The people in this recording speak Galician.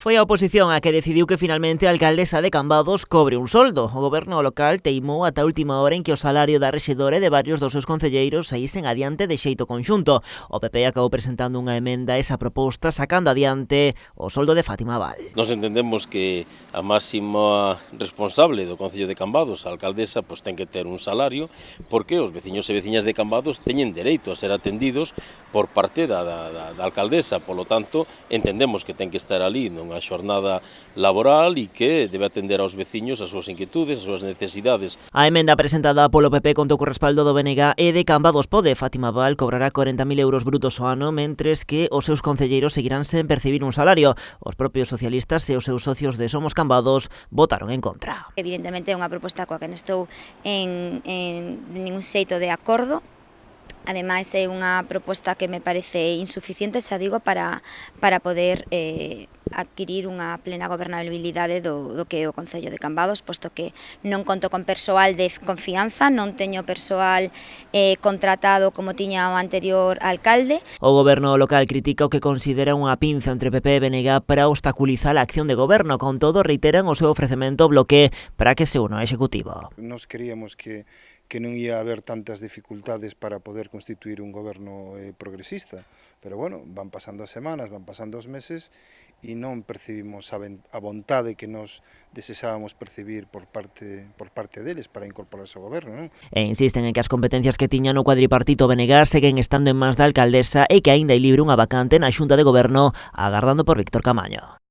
Foi a oposición a que decidiu que finalmente a alcaldesa de Cambados cobre un soldo. O goberno local teimou ata a última hora en que o salario da rexedora e de varios dos seus concelleiros saísen adiante de xeito conxunto. O PP acabou presentando unha emenda a esa proposta sacando adiante o soldo de Fátima Abal. Nos entendemos que a máxima responsable do Concello de Cambados, a alcaldesa, ten que ter un salario porque os veciños e veciñas de Cambados teñen dereito a ser atendidos por parte da alcaldesa. Polo tanto, entendemos que ten que estar ali nunha xornada laboral e que debe atender aos veciños as súas inquietudes, as súas necesidades. A emenda presentada polo PP contou co respaldo do BNG e de Cambados Pode. Fátima Abal cobrará 40.000 euros brutos ao ano, mentres que os seus concelleiros seguirán sen percibir un salario. Os propios socialistas e os seus socios de Somos Cambados votaron en contra. Evidentemente é unha proposta coa que non estou en ningún xeito de acordo. Ademais, é unha proposta que me parece insuficiente, xa digo, para poder adquirir unha plena gobernabilidade do que é o Concello de Cambados, posto que non conto con persoal de confianza, non teño persoal contratado como tiña o anterior alcalde. O goberno local critica o que considera unha pinza entre PP e BNG para obstaculizar a acción de goberno. Con todo, reiteran o seu ofrecemento ao bloque para que se una ao Executivo. Nos creíamos que non ia haber tantas dificultades para poder constituir un goberno progresista, pero bueno, van pasando as semanas, van pasando os meses e non percibimos a vontade que nos desexábamos percibir por parte deles para incorporarse ao goberno, non? E insisten en que as competencias que tiñan o cuadripartito BNG seguen estando en mans da alcaldesa e que aínda hai libre unha vacante na Xunta de Goberno agardando por Víctor Camaño.